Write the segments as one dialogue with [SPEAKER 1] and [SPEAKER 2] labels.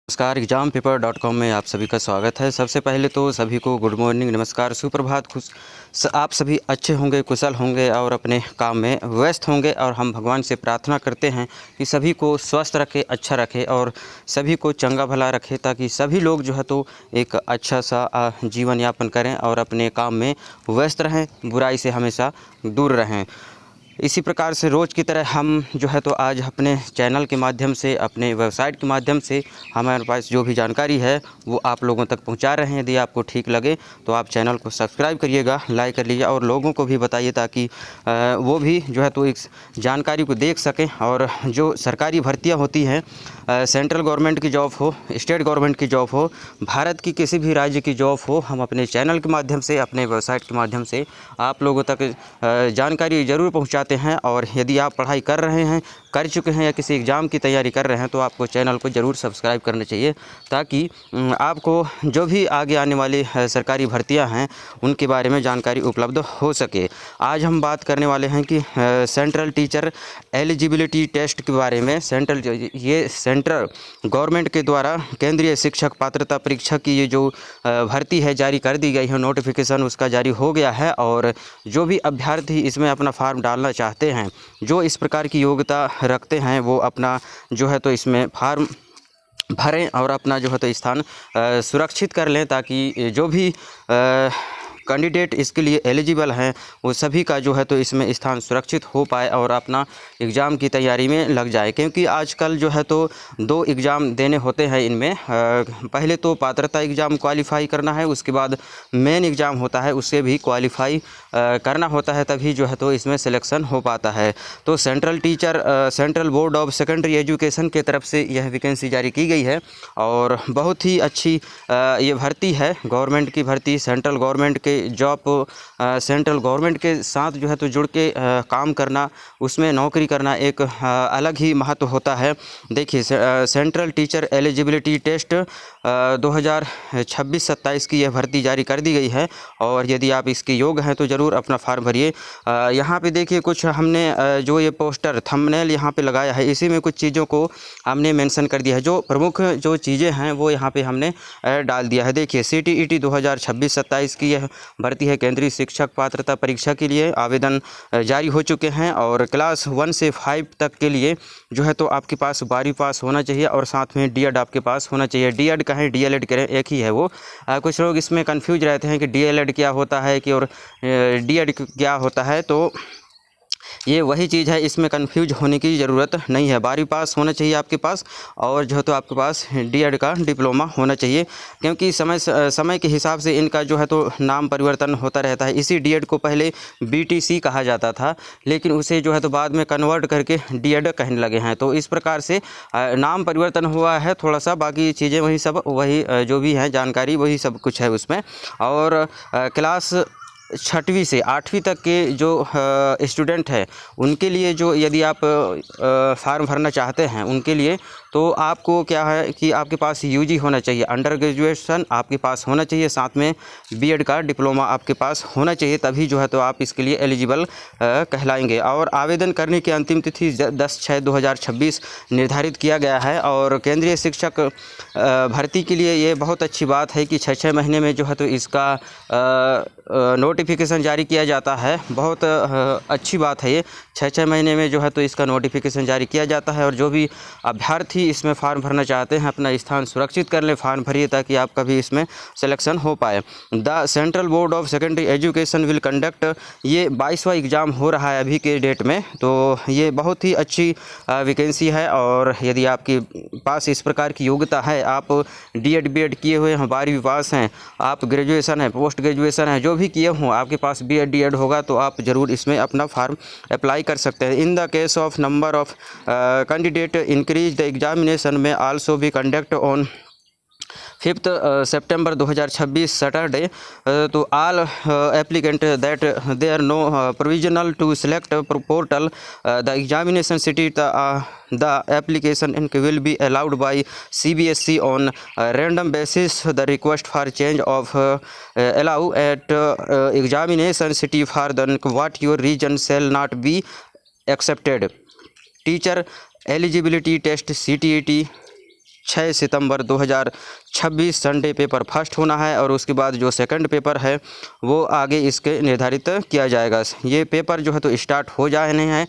[SPEAKER 1] नमस्कार, एग्जामपेपर.com में आप सभी का स्वागत है। सबसे पहले तो सभी को गुड मॉर्निंग, नमस्कार, सुप्रभात। आप सभी अच्छे होंगे, कुशल होंगे और अपने काम में व्यस्त होंगे। और हम भगवान से प्रार्थना करते हैं कि सभी को स्वस्थ रखे, अच्छा रखे और सभी को चंगा भला रखे, ताकि सभी लोग जो है तो एक अच्छा सा जीवन यापन करें और अपने काम में व्यस्त रहें, बुराई से हमेशा दूर रहें। इसी प्रकार से रोज़ की तरह हम जो है तो आज अपने चैनल के माध्यम से, अपने वेबसाइट के माध्यम से हमारे पास जो भी जानकारी है वो आप लोगों तक पहुंचा रहे हैं। यदि आपको ठीक लगे तो आप चैनल को सब्सक्राइब करिएगा, लाइक कर लीजिए और लोगों को भी बताइए, ताकि वो भी जो है तो इस जानकारी को देख सकें। और जो सरकारी भर्तियाँ होती हैं, सेंट्रल गवर्नमेंट की जॉब हो, स्टेट गवर्नमेंट की जॉब हो, भारत की किसी भी राज्य की जॉब हो, हम अपने चैनल के माध्यम से, अपने वेबसाइट के माध्यम से आप लोगों तक जानकारी ज़रूर पहुंचाते हैं। और यदि आप पढ़ाई कर रहे हैं, कर चुके हैं या किसी एग्ज़ाम की तैयारी कर रहे हैं तो आपको चैनल को ज़रूर सब्सक्राइब करना चाहिए, ताकि आपको जो भी आगे आने वाली सरकारी भर्तियां हैं उनके बारे में जानकारी उपलब्ध हो सके। आज हम बात करने वाले हैं कि सेंट्रल टीचर एलिजिबिलिटी टेस्ट के बारे में। ये सेंट्रल गवर्नमेंट के द्वारा केंद्रीय शिक्षक पात्रता परीक्षा की ये जो भर्ती है जारी कर दी गई है, नोटिफिकेशन उसका जारी हो गया है। और जो भी अभ्यर्थी इसमें अपना फॉर्म डालना चाहते हैं, जो इस प्रकार की योग्यता रखते हैं, वो अपना जो है तो इसमें फॉर्म भरें और अपना जो है तो स्थान सुरक्षित कर लें, ताकि जो भी कैंडिडेट इसके लिए एलिजिबल हैं वो सभी का जो है तो इसमें स्थान सुरक्षित हो पाए और अपना एग्ज़ाम की तैयारी में लग जाए। क्योंकि आजकल जो है तो 2 एग्ज़ाम देने होते हैं इनमें। पहले तो पात्रता एग्ज़ाम क्वालिफाई करना है, उसके बाद मेन एग्ज़ाम होता है, उससे भी क्वालिफाई करना होता है, तभी जो है तो इसमें सिलेक्शन हो पाता है। तो central board of secondary education के तरफ से यह वैकेंसी जारी की गई है और बहुत ही अच्छी ये भर्ती है, गवर्नमेंट की भर्ती। सेंट्रल गवर्नमेंट के जॉब, सेंट्रल गवर्नमेंट के साथ जो है तो जुड़ के काम करना, उसमें नौकरी करना एक अलग ही महत्व होता है। देखिए, सेंट्रल टीचर एलिजिबिलिटी टेस्ट 2026-27 की यह भर्ती जारी कर दी गई है। और यदि आप इसके योग्य हैं तो ज़रूर अपना फॉर्म भरिए। यहाँ पे देखिए, कुछ हमने जो ये पोस्टर थंबनेल यहाँ पे लगाया है, इसी में कुछ चीज़ों को हमने मेंशन कर दिया है। जो प्रमुख जो चीज़ें हैं वो यहाँ पे हमने डाल दिया है। देखिए, CTET 2026-27 की यह भर्ती है, केंद्रीय शिक्षक पात्रता परीक्षा के लिए आवेदन जारी हो चुके हैं। और क्लास 1 से 5 तक के लिए जो है तो आपके पास 12वीं पास होना चाहिए और साथ में DED आपके पास होना चाहिए। DED कहें, DLED करें, एक ही है वो। कुछ लोग इसमें कंफ्यूज रहते हैं कि DLED क्या होता है कि और DED क्या होता है, तो ये वही चीज़ है, इसमें कंफ्यूज होने की ज़रूरत नहीं है। 12वीं पास होना चाहिए आपके पास और जो है तो आपके पास DED का डिप्लोमा होना चाहिए। क्योंकि समय के हिसाब से इनका जो है तो नाम परिवर्तन होता रहता है। इसी DED को पहले BTC कहा जाता था, लेकिन उसे जो है तो बाद में कन्वर्ट करके DED कहने लगे हैं। तो इस प्रकार से नाम परिवर्तन हुआ है थोड़ा सा, बाकी चीज़ें वही सब, वही जो भी हैं जानकारी वही सब कुछ है उसमें। और क्लास 6वीं से 8वीं तक के जो स्टूडेंट हैं उनके लिए, जो यदि आप फार्म भरना चाहते हैं उनके लिए, तो आपको क्या है कि आपके पास UG होना चाहिए, अंडर ग्रेजुएशन आपके पास होना चाहिए, साथ में BED का डिप्लोमा आपके पास होना चाहिए, तभी जो है तो आप इसके लिए एलिजिबल कहलाएंगे। और आवेदन करने की अंतिम तिथि 10/6/2026 निर्धारित किया गया है। और केंद्रीय शिक्षक भर्ती के लिए ये बहुत अच्छी बात है कि 6 महीने में जो है तो इसका नोटिफिकेशन जारी किया जाता है। बहुत अच्छी बात है ये, 6 महीने में जो है तो इसका नोटिफिकेशन जारी किया जाता है। और जो भी अभ्यर्थी इसमें फॉर्म भरना चाहते हैं अपना स्थान सुरक्षित कर लें, फॉर्म भरिए, ताकि आपका भी इसमें सिलेक्शन हो पाए। The central board of secondary education will conduct, ये 22वां एग्ज़ाम हो रहा है अभी के डेट में। तो ये बहुत ही अच्छी वैकेंसी है। और यदि आपके पास इस प्रकार की योग्यता है, आप DED BED किए हुए हैं, 12वीं पास हैं, आप ग्रेजुएशन है, पोस्ट ग्रेजुएशन है, जो भी किए हों, आपके पास BED DED होगा, तो आप ज़रूर इसमें अपना फॉर्म अप्लाई कर सकते हैं। In the case of number of candidate increase, the examination में also be conduct on 5th September 2026 Saturday. To all applicant that there no provisional to select portal, the examination city, the application will be allowed by CBSE on random basis. The request for change of allow at examination city for the what your region shall not be accepted. Teacher eligibility test CTET 6 September 2026 Sunday paper first होना है, और उसके बाद जो second paper है वो आगे इसके निर्धारित किया जाएगा। ये पेपर जो है तो स्टार्ट हो जाने हैं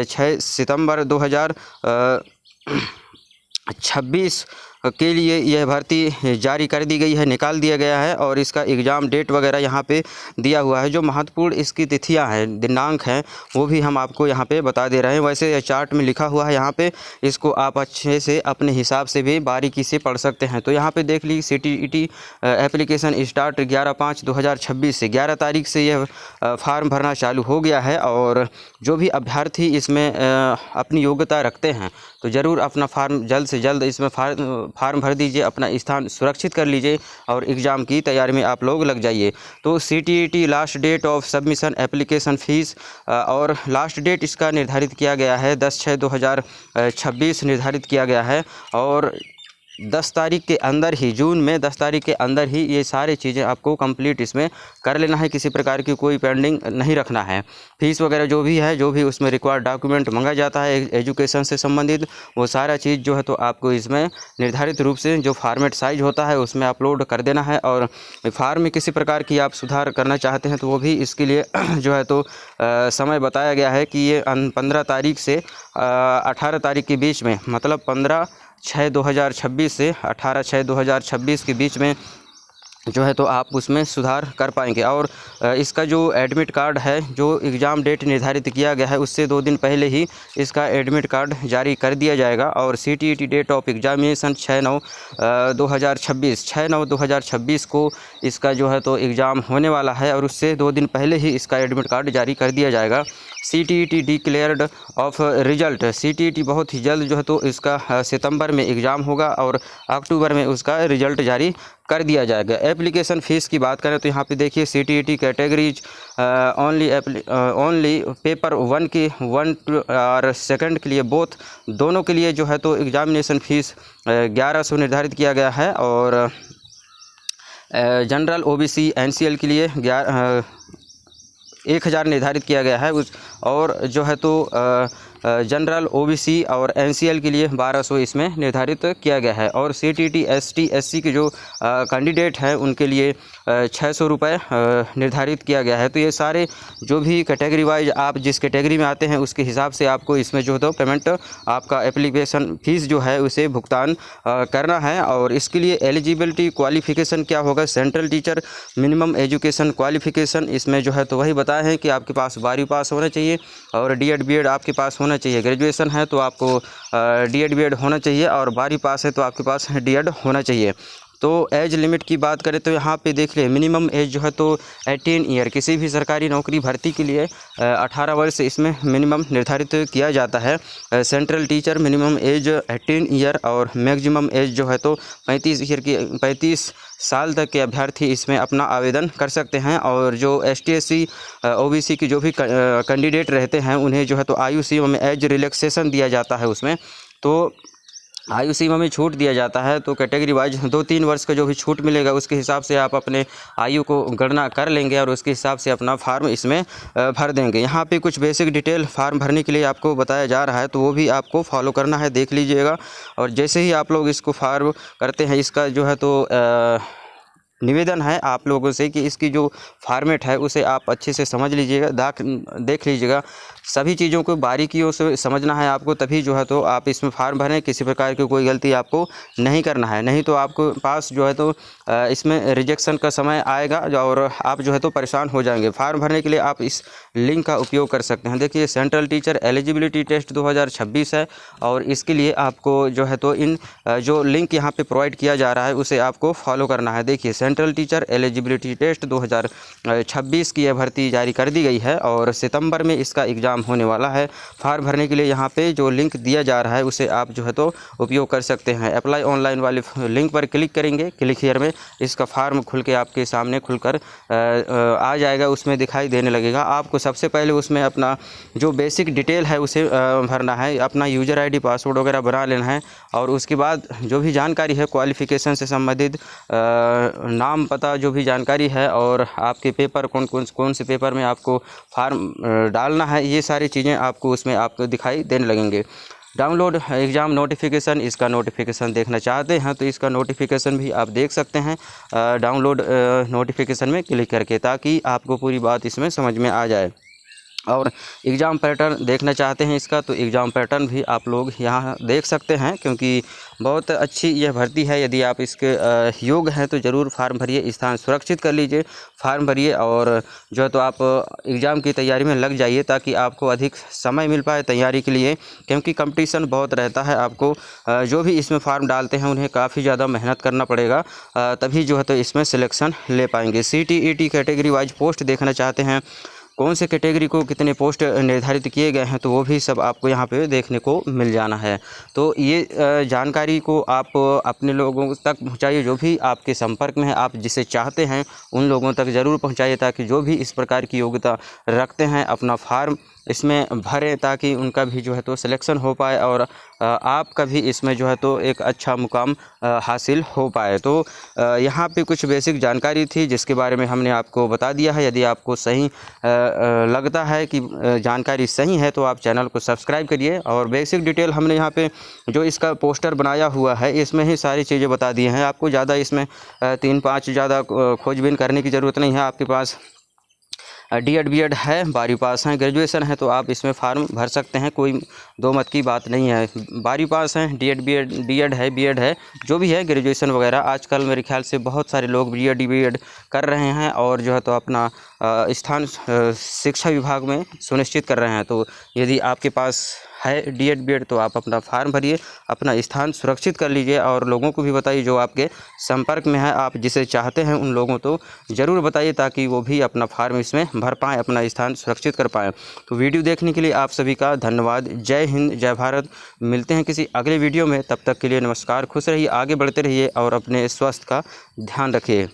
[SPEAKER 1] 6 सितंबर 2026 के लिए यह भर्ती जारी कर दी गई है, निकाल दिया गया है, और इसका एग्ज़ाम डेट वगैरह यहाँ पे दिया हुआ है। जो महत्वपूर्ण इसकी तिथियाँ हैं, दिनांक हैं, वो भी हम आपको यहाँ पे बता दे रहे हैं। वैसे यह चार्ट में लिखा हुआ है यहाँ पे, इसको आप अच्छे से अपने हिसाब से भी बारीकी से पढ़ सकते हैं। तो यहाँ पे देख लीजिए CTET एप्लीकेशन स्टार्ट 11/5/2026 से 11 तारीख से यह फार्म भरना चालू हो गया है। और जो भी अभ्यर्थी इसमें अपनी योग्यता रखते हैं तो ज़रूर अपना फार्म जल्द से जल्द इसमें फार्म भर दीजिए, अपना स्थान सुरक्षित कर लीजिए और एग्ज़ाम की तैयारी में आप लोग लग जाइए। तो CTET last date of submission application fees और लास्ट डेट इसका निर्धारित किया गया है 10/6/2026 निर्धारित किया गया है। और 10 तारीख के अंदर ही, जून में 10 तारीख के अंदर ही ये सारी चीज़ें आपको कंप्लीट इसमें कर लेना है, किसी प्रकार की कोई पेंडिंग नहीं रखना है। फीस वगैरह जो भी है, जो भी उसमें रिक्वायर्ड डॉक्यूमेंट मांगा जाता है एजुकेशन से संबंधित, वो सारा चीज़ जो है तो आपको इसमें निर्धारित रूप से जो फॉर्मेट साइज होता है उसमें अपलोड कर देना है। और फार्म में किसी प्रकार की आप सुधार करना चाहते हैं तो वो भी इसके लिए जो है तो समय बताया गया है कि ये 15 तारीख से 18 तारीख के बीच में, मतलब 15/6/2026 से 18/6/2026 के बीच में जो है तो आप उसमें सुधार कर पाएंगे। और इसका जो एडमिट कार्ड है, जो एग्ज़ाम डेट निर्धारित किया गया है उससे 2 दिन पहले ही इसका एडमिट कार्ड जारी कर दिया जाएगा। और CTET डेट ऑफ एग्जामिनेशन 6/9/2026 को इसका जो है तो एग्ज़ाम होने वाला है, और उससे 2 दिन पहले ही इसका एडमिट कार्ड जारी कर दिया जाएगा। CTET declared of result, CTET बहुत ही जल्द जो है तो इसका सितंबर में एग्ज़ाम होगा और अक्टूबर में उसका रिजल्ट जारी कर दिया जाएगा। एप्लीकेशन फ़ीस की बात करें तो यहाँ पे देखिए CTET कैटेगरीज ओनली पेपर 1 की 1 और सेकंड के लिए बोथ, दोनों के लिए जो है तो एग्जामिनेशन फ़ीस 1100 निर्धारित किया गया है। और जनरल OBC NCL के लिए 1000 निर्धारित किया गया है और जो है तो जनरल OBC और NCL के लिए 1200 इसमें निर्धारित किया गया है। और CTET ST SC के जो कैंडिडेट हैं उनके लिए 600 रुपये निर्धारित किया गया है। तो ये सारे जो भी कैटेगरी वाइज आप जिस कैटेगरी में आते हैं उसके हिसाब से आपको इसमें जो है तो पेमेंट, आपका एप्लीकेशन फ़ीस जो है उसे भुगतान करना है। और इसके लिए एलिजिबिलिटी क्वालिफ़िकेशन क्या होगा, central teacher minimum education qualification, इसमें जो है तो वही बताया है कि आपके पास 12वीं पास होना चाहिए और D.Ed B.Ed आपके पास होना चाहिए। ग्रेजुएशन है तो आपको D.Ed B.Ed होना चाहिए, और 12वीं पास है तो आपके पास D.Ed होना चाहिए। तो एज लिमिट की बात करें तो यहाँ पे देख ले, मिनिमम एज जो है तो 18 ईयर, किसी भी सरकारी नौकरी भर्ती के लिए 18 वर्ष इसमें मिनिमम निर्धारित किया जाता है। Central teacher minimum age 18 year और मैक्सिमम एज जो है तो 35 साल तक के अभ्यर्थी इसमें अपना आवेदन कर सकते हैं। और जो ST SC OBC की जो भी कैंडिडेट रहते हैं उन्हें जो है तो आयु सीमा में एज रिलैक्सेशन दिया जाता है, उसमें तो आयु सीमा में छूट दिया जाता है। तो कैटेगरी वाइज 2-3 वर्ष का जो भी छूट मिलेगा उसके हिसाब से आप अपने आयु को गणना कर लेंगे और उसके हिसाब से अपना फार्म इसमें भर देंगे। यहाँ पे कुछ बेसिक डिटेल फार्म भरने के लिए आपको बताया जा रहा है, तो वो भी आपको फॉलो करना है, देख लीजिएगा। और जैसे ही आप लोग इसको फार्म करते हैं, इसका जो है तो निवेदन है आप लोगों से कि इसकी जो फॉर्मेट है उसे आप अच्छे से समझ लीजिएगा, देख लीजिएगा। सभी चीज़ों को बारीकियों से समझना है आपको, तभी जो है तो आप इसमें फार्म भरें। किसी प्रकार की कोई गलती आपको नहीं करना है, नहीं तो आपको पास जो है तो इसमें रिजेक्शन का समय आएगा और आप जो है तो परेशान हो जाएंगे। फार्म भरने के लिए आप इस लिंक का उपयोग कर सकते हैं। देखिए, सेंट्रल टीचर एलिजिबिलिटी टेस्ट 2026 है और इसके लिए आपको जो है तो इन जो लिंक यहाँ पे प्रोवाइड किया जा रहा है उसे आपको फॉलो करना है। देखिए, सेंट्रल टीचर एलिजिबिलिटी टेस्ट 2026 की यह भर्ती जारी कर दी गई है और सितंबर में इसका एग्ज़ाम होने वाला है। फार्म भरने के लिए यहाँ पे जो लिंक दिया जा रहा है उसे आप जो है तो उपयोग कर सकते हैं। अप्लाई ऑनलाइन वाले लिंक पर क्लिक करेंगे, क्लिक हियर में इसका फार्म खुल के आपके सामने खुलकर आ जाएगा, उसमें दिखाई देने लगेगा। आपको सबसे पहले उसमें अपना जो बेसिक डिटेल है उसे भरना है, अपना यूज़र ID पासवर्ड वगैरह बना लेना है और उसके बाद जो भी जानकारी है क्वालिफ़िकेशन से संबंधित नाम पता जो भी जानकारी है और आपके पेपर कौन से पेपर में आपको फार्म डालना है, ये सारी चीज़ें आपको उसमें आपको दिखाई देने लगेंगे। डाउनलोड एग्ज़ाम नोटिफिकेशन, इसका नोटिफिकेशन देखना चाहते हैं तो इसका नोटिफिकेशन भी आप देख सकते हैं डाउनलोड नोटिफिकेशन में क्लिक करके, ताकि आपको पूरी बात इसमें समझ में आ जाए। और एग्ज़ाम पैटर्न देखना चाहते हैं इसका, तो एग्ज़ाम पैटर्न भी आप लोग यहाँ देख सकते हैं, क्योंकि बहुत अच्छी यह भर्ती है। यदि आप इसके योग्य हैं तो ज़रूर फार्म भरिए, स्थान सुरक्षित कर लीजिए, फार्म भरिए और जो है तो आप एग्ज़ाम की तैयारी में लग जाइए, ताकि आपको अधिक समय मिल पाए तैयारी के लिए, क्योंकि कंपटीशन बहुत रहता है। आपको जो भी इसमें फार्म डालते हैं उन्हें काफ़ी ज़्यादा मेहनत करना पड़ेगा, तभी जो है तो इसमें सिलेक्शन ले पाएंगे। CTET कैटेगरी वाइज पोस्ट देखना चाहते हैं, कौन से कैटेगरी को कितने पोस्ट निर्धारित किए गए हैं, तो वो भी सब आपको यहाँ पे देखने को मिल जाना है। तो ये जानकारी को आप अपने लोगों तक पहुँचाइए, जो भी आपके संपर्क में है, आप जिसे चाहते हैं उन लोगों तक ज़रूर पहुँचाइए, ताकि जो भी इस प्रकार की योग्यता रखते हैं अपना फार्म इसमें भरें, ताकि उनका भी जो है तो सिलेक्शन हो पाए और आपका भी इसमें जो है तो एक अच्छा मुकाम हासिल हो पाए। तो यहाँ पे कुछ बेसिक जानकारी थी जिसके बारे में हमने आपको बता दिया है। यदि आपको सही लगता है कि जानकारी सही है तो आप चैनल को सब्सक्राइब करिए। और बेसिक डिटेल हमने यहाँ पे जो इसका पोस्टर बनाया हुआ है इसमें ही सारी चीज़ें बता दी हैं। आपको ज़्यादा इसमें 3-5 ज़्यादा खोजबीन करने की ज़रूरत नहीं है। आपके पास D.Ed B.Ed है, 12वीं पास हैं, ग्रेजुएशन है, तो आप इसमें फार्म भर सकते हैं, कोई दो मत की बात नहीं है। 12वीं पास हैं, D.Ed B.Ed है, B.Ed है, जो भी है ग्रेजुएशन वगैरह, आजकल मेरे ख्याल से बहुत सारे लोग D.Ed B.Ed कर रहे हैं और जो है तो अपना स्थान शिक्षा विभाग में सुनिश्चित कर रहे हैं। तो यदि आपके पास है D.Ed B.Ed तो आप अपना फार्म भरिए, अपना स्थान सुरक्षित कर लीजिए और लोगों को भी बताइए जो आपके संपर्क में है, आप जिसे चाहते हैं उन लोगों को ज़रूर बताइए, ताकि वो भी अपना फार्म इसमें भर पाएँ, अपना स्थान सुरक्षित कर पाएँ। तो वीडियो देखने के लिए आप सभी का धन्यवाद। जय हिंद, जय भारत। मिलते हैं किसी अगले वीडियो में, तब तक के लिए नमस्कार। खुश रहिए, आगे बढ़ते रहिए और अपने स्वास्थ्य का ध्यान रखिए।